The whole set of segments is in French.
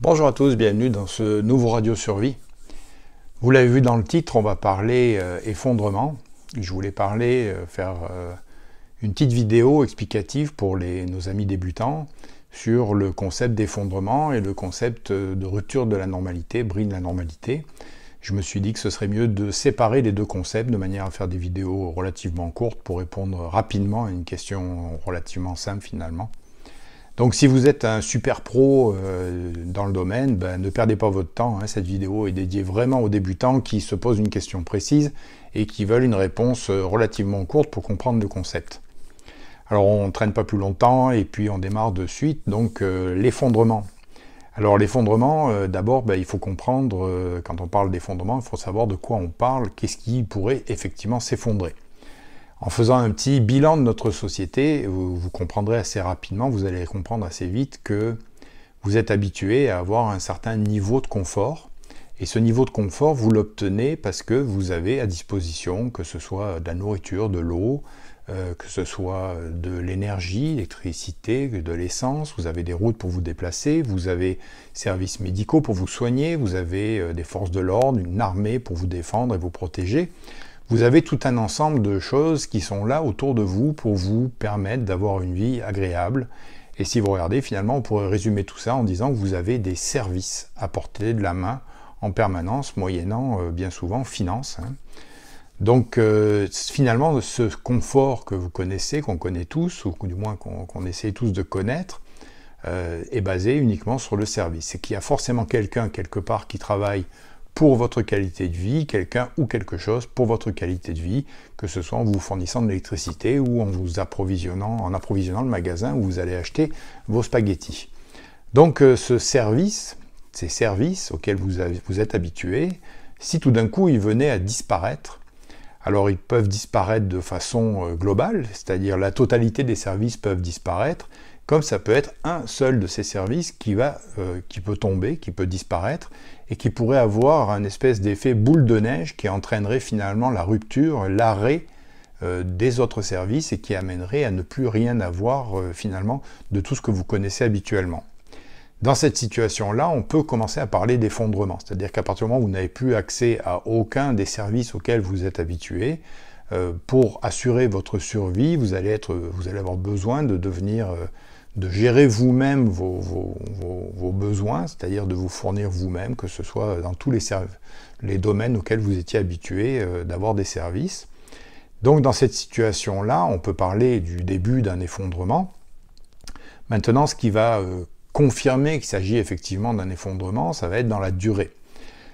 Bonjour à tous, bienvenue dans ce nouveau Radio Survie. Vous l'avez vu dans le titre, on va parler effondrement. Je voulais faire une petite vidéo explicative pour nos amis débutants sur le concept d'effondrement et le concept de rupture de la normalité, bris de la normalité. Je me suis dit que ce serait mieux de séparer les deux concepts de manière à faire des vidéos relativement courtes pour répondre rapidement à une question relativement simple finalement. Donc si vous êtes un super pro dans le domaine, ne perdez pas votre temps. Cette vidéo est dédiée vraiment aux débutants qui se posent une question précise et qui veulent une réponse relativement courte pour comprendre le concept. Alors on ne traîne pas plus longtemps et puis on démarre de suite. Donc l'effondrement. Alors l'effondrement, d'abord il faut comprendre, quand on parle d'effondrement, il faut savoir de quoi on parle, qu'est-ce qui pourrait effectivement s'effondrer. En faisant un petit bilan de notre société, vous comprendrez assez rapidement, vous allez comprendre assez vite que vous êtes habitué à avoir un certain niveau de confort. Et ce niveau de confort, vous l'obtenez parce que vous avez à disposition, que ce soit de la nourriture, de l'eau, que ce soit de l'énergie, l'électricité, de l'essence, vous avez des routes pour vous déplacer, vous avez services médicaux pour vous soigner, vous avez des forces de l'ordre, une armée pour vous défendre et vous protéger. Vous avez tout un ensemble de choses qui sont là autour de vous pour vous permettre d'avoir une vie agréable. Et si vous regardez, finalement, on pourrait résumer tout ça en disant que vous avez des services à portée de la main en permanence, moyennant bien souvent finance. Donc finalement, ce confort que vous connaissez, qu'on connaît tous, ou du moins qu'on essaie tous de connaître, est basé uniquement sur le service. C'est qu'il y a forcément quelqu'un quelque part qui travaille pour votre qualité de vie, quelqu'un ou quelque chose pour votre qualité de vie, que ce soit en vous fournissant de l'électricité ou en vous approvisionnant le magasin où vous allez acheter vos spaghettis. Donc ces services auxquels vous êtes habitué, si tout d'un coup ils venaient à disparaître, alors ils peuvent disparaître de façon globale, c'est-à-dire la totalité des services peuvent disparaître, comme ça peut être un seul de ces services qui peut tomber, qui peut disparaître, et qui pourrait avoir un espèce d'effet boule de neige qui entraînerait finalement la rupture, l'arrêt des autres services et qui amènerait à ne plus rien avoir finalement de tout ce que vous connaissez habituellement. Dans cette situation-là, on peut commencer à parler d'effondrement, c'est-à-dire qu'à partir du moment où vous n'avez plus accès à aucun des services auxquels vous êtes habitué, pour assurer votre survie, vous allez avoir besoin de gérer vous-même vos besoins, c'est-à-dire de vous fournir vous-même, que ce soit dans tous les domaines auxquels vous étiez habitué d'avoir des services. Donc dans cette situation-là, on peut parler du début d'un effondrement. Maintenant, ce qui va confirmer qu'il s'agit effectivement d'un effondrement, ça va être dans la durée.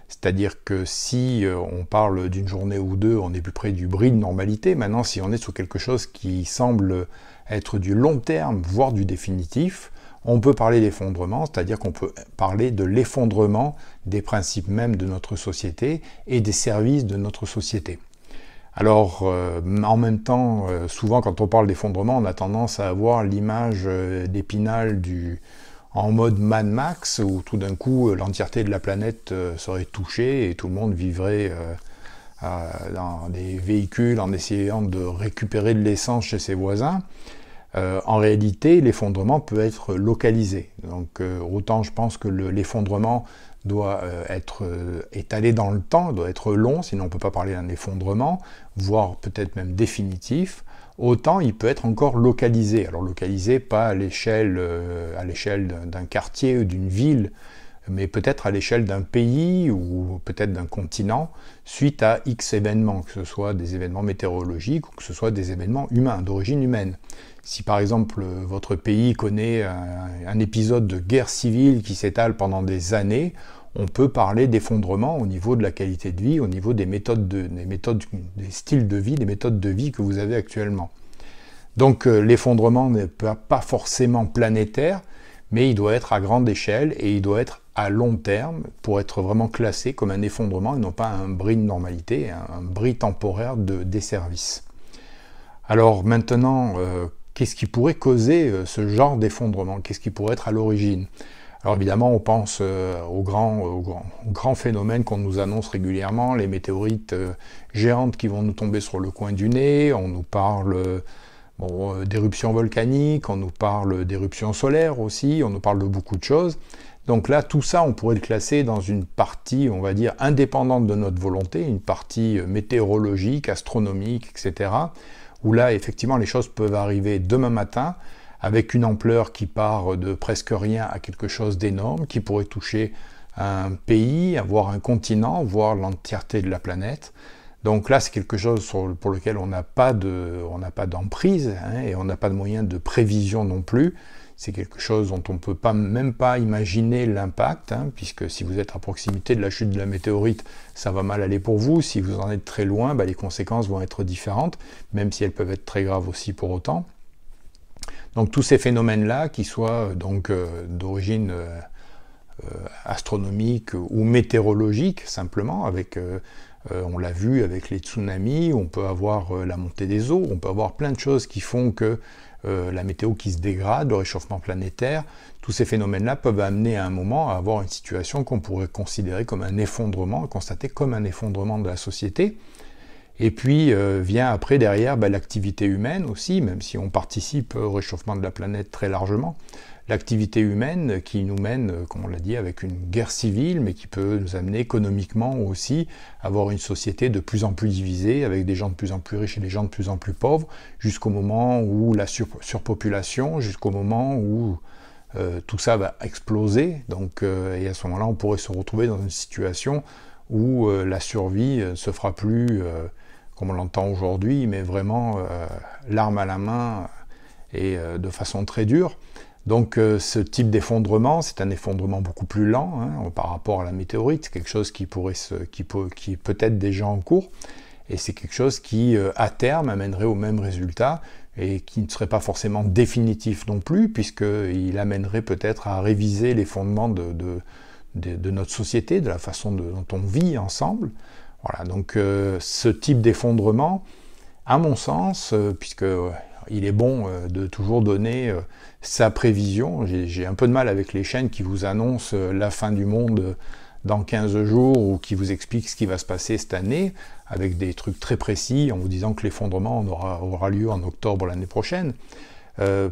C'est-à-dire que si on parle d'une journée ou deux, on est plus près du bris de normalité. Maintenant, si on est sur quelque chose qui semble être du long terme, voire du définitif, on peut parler d'effondrement, c'est-à-dire qu'on peut parler de l'effondrement des principes même de notre société et des services de notre société. Alors, en même temps, souvent quand on parle d'effondrement, on a tendance à avoir l'image d'Épinal en mode Mad Max, où tout d'un coup l'entièreté de la planète serait touchée et tout le monde vivrait dans des véhicules en essayant de récupérer de l'essence chez ses voisins. En réalité, l'effondrement peut être localisé. Donc autant je pense que l'effondrement doit être étalé dans le temps, doit être long, sinon on ne peut pas parler d'un effondrement, voire peut-être même définitif. Autant il peut être encore localisé. Alors localisé pas à l'échelle d'un quartier ou d'une ville, mais peut-être à l'échelle d'un pays ou peut-être d'un continent, suite à X événements, que ce soit des événements météorologiques ou que ce soit des événements humains, d'origine humaine. Si par exemple votre pays connaît un épisode de guerre civile qui s'étale pendant des années, on peut parler d'effondrement au niveau de la qualité de vie, au niveau des des styles de vie, des méthodes de vie que vous avez actuellement. Donc l'effondrement n'est pas forcément planétaire, mais il doit être à grande échelle et il doit être à long terme pour être vraiment classé comme un effondrement et non pas un bris de normalité, un bris temporaire des services. Alors maintenant, qu'est-ce qui pourrait causer ce genre d'effondrement? Qu'est-ce qui pourrait être à l'origine? Alors évidemment, on pense aux grands phénomènes qu'on nous annonce régulièrement, les météorites géantes qui vont nous tomber sur le coin du nez, on nous parle d'éruptions volcaniques, on nous parle d'éruptions solaires aussi, on nous parle de beaucoup de choses. Donc là, tout ça, on pourrait le classer dans une partie, on va dire, indépendante de notre volonté, une partie météorologique, astronomique, etc., où là, effectivement, les choses peuvent arriver demain matin, avec une ampleur qui part de presque rien à quelque chose d'énorme, qui pourrait toucher un pays, voire un continent, voire l'entièreté de la planète. Donc là, c'est quelque chose pour lequel on n'a pas d'emprise, hein, et on n'a pas de moyen de prévision non plus. C'est quelque chose dont on ne peut même pas imaginer l'impact, hein, puisque si vous êtes à proximité de la chute de la météorite, ça va mal aller pour vous. Si vous en êtes très loin, les conséquences vont être différentes, même si elles peuvent être très graves aussi pour autant. Donc tous ces phénomènes-là, qui soient d'origine astronomique ou météorologique, simplement, on l'a vu avec les tsunamis, on peut avoir la montée des eaux, on peut avoir plein de choses qui font que la météo qui se dégrade, le réchauffement planétaire, tous ces phénomènes-là peuvent amener à un moment à avoir une situation qu'on pourrait considérer comme un effondrement, constater comme un effondrement de la société. Et puis vient après derrière l'activité humaine aussi, même si on participe au réchauffement de la planète très largement. L'activité humaine qui nous mène, comme on l'a dit, avec une guerre civile, mais qui peut nous amener économiquement aussi à avoir une société de plus en plus divisée, avec des gens de plus en plus riches et des gens de plus en plus pauvres, jusqu'au moment où la surpopulation, jusqu'au moment où tout ça va exploser. Donc, et à ce moment-là, on pourrait se retrouver dans une situation où la survie ne se fera plus comme on l'entend aujourd'hui, mais vraiment l'arme à la main et de façon très dure. Donc ce type d'effondrement, c'est un effondrement beaucoup plus lent hein, par rapport à la météorite, c'est quelque chose qui est peut-être déjà en cours, et c'est quelque chose qui, à terme, amènerait au même résultat, et qui ne serait pas forcément définitif non plus, puisqu'il amènerait peut-être à réviser les fondements de notre société, de la façon dont on vit ensemble. Voilà, donc ce type d'effondrement, à mon sens, puisqu'il est bon de toujours donner sa prévision, j'ai un peu de mal avec les chaînes qui vous annoncent la fin du monde dans 15 jours ou qui vous expliquent ce qui va se passer cette année, avec des trucs très précis en vous disant que l'effondrement aura lieu en octobre l'année prochaine.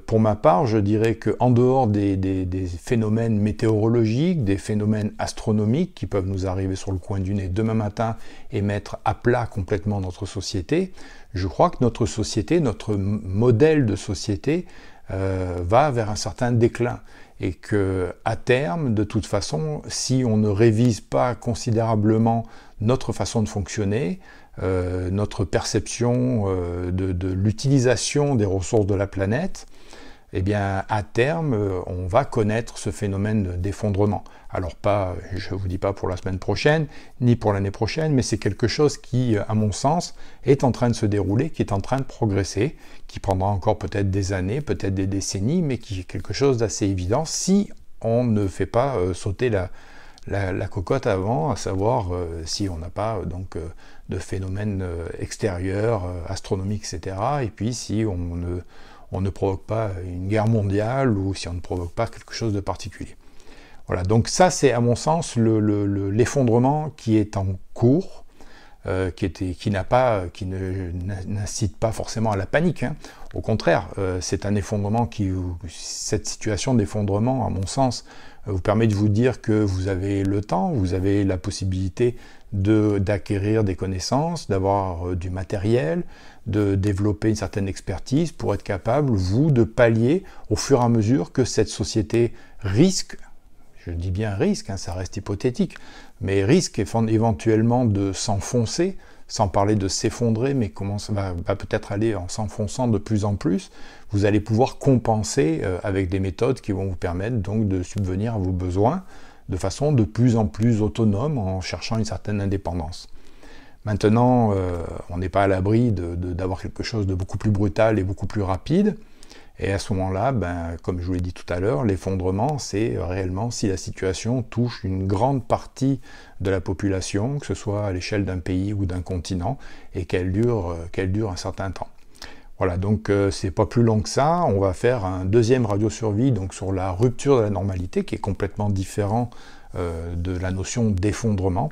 Pour ma part, je dirais qu'en dehors des phénomènes météorologiques, des phénomènes astronomiques qui peuvent nous arriver sur le coin du nez demain matin et mettre à plat complètement notre société, je crois que notre société, notre modèle de société va vers un certain déclin. Et qu'à terme, de toute façon, si on ne révise pas considérablement notre façon de fonctionner, notre perception de l'utilisation des ressources de la planète, eh bien, à terme, on va connaître ce phénomène d'effondrement. Alors pas, je ne vous dis pas pour la semaine prochaine, ni pour l'année prochaine, mais c'est quelque chose qui, à mon sens, est en train de se dérouler, qui est en train de progresser, qui prendra encore peut-être des années, peut-être des décennies, mais qui est quelque chose d'assez évident si on ne fait pas sauter la cocotte avant, à savoir si on n'a pas de phénomènes extérieurs, astronomiques, etc. Et puis si on ne provoque pas une guerre mondiale ou si on ne provoque pas quelque chose de particulier. Voilà, donc ça c'est à mon sens l'effondrement qui est en cours, qui n'incite pas forcément à la panique. Hein. Au contraire, c'est un effondrement cette situation d'effondrement, à mon sens, vous permet de vous dire que vous avez le temps, vous avez la possibilité d'acquérir des connaissances, d'avoir du matériel, de développer une certaine expertise pour être capable, vous, de pallier au fur et à mesure que cette société risque, je dis bien risque, hein, ça reste hypothétique, mais risque éventuellement de s'enfoncer, sans parler de s'effondrer, mais va peut-être aller en s'enfonçant de plus en plus, vous allez pouvoir compenser avec des méthodes qui vont vous permettre donc de subvenir à vos besoins de façon de plus en plus autonome en cherchant une certaine indépendance. Maintenant, on n'est pas à l'abri d'avoir quelque chose de beaucoup plus brutal et beaucoup plus rapide, et à ce moment-là, comme je vous l'ai dit tout à l'heure, l'effondrement, c'est réellement si la situation touche une grande partie de la population, que ce soit à l'échelle d'un pays ou d'un continent, et qu'elle dure un certain temps. Voilà, donc c'est pas plus long que ça. On va faire un deuxième radio-survie donc sur la rupture de la normalité, qui est complètement différent de la notion d'effondrement.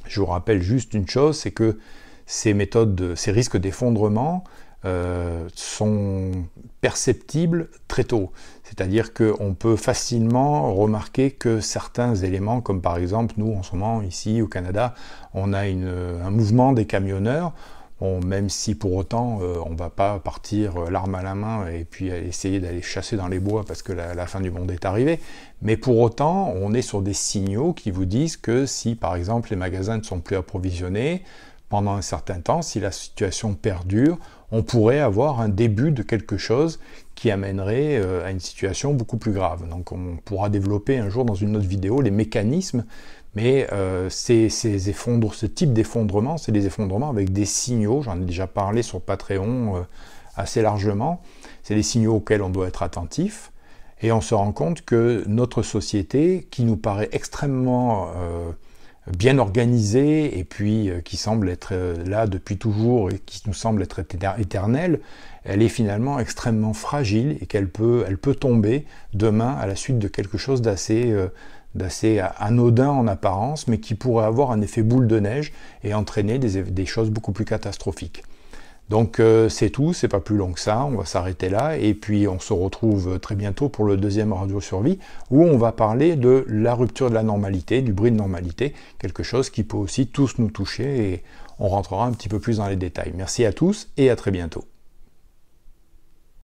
Je vous rappelle juste une chose, c'est que ces risques d'effondrement sont perceptibles très tôt. C'est-à-dire qu'on peut facilement remarquer que certains éléments, comme par exemple nous en ce moment ici au Canada, on a un mouvement des camionneurs. Bon, même si pour autant on ne va pas partir l'arme à la main et puis essayer d'aller chasser dans les bois parce que la fin du monde est arrivée, mais pour autant on est sur des signaux qui vous disent que si par exemple les magasins ne sont plus approvisionnés pendant un certain temps, si la situation perdure, on pourrait avoir un début de quelque chose qui amènerait à une situation beaucoup plus grave. Donc on pourra développer un jour dans une autre vidéo les mécanismes. Mais ce type d'effondrement, c'est des effondrements avec des signaux, j'en ai déjà parlé sur Patreon assez largement, c'est des signaux auxquels on doit être attentif, et on se rend compte que notre société, qui nous paraît extrêmement bien organisée, et puis qui semble être là depuis toujours, et qui nous semble être éternelle, elle est finalement extrêmement fragile, et qu'elle peut tomber demain à la suite de quelque chose d'assez anodin en apparence, mais qui pourrait avoir un effet boule de neige et entraîner des choses beaucoup plus catastrophiques. Donc c'est tout, c'est pas plus long que ça, on va s'arrêter là, et puis on se retrouve très bientôt pour le deuxième Radio Survie, où on va parler de la rupture de la normalité, du bris de normalité, quelque chose qui peut aussi tous nous toucher, et on rentrera un petit peu plus dans les détails. Merci à tous, et à très bientôt.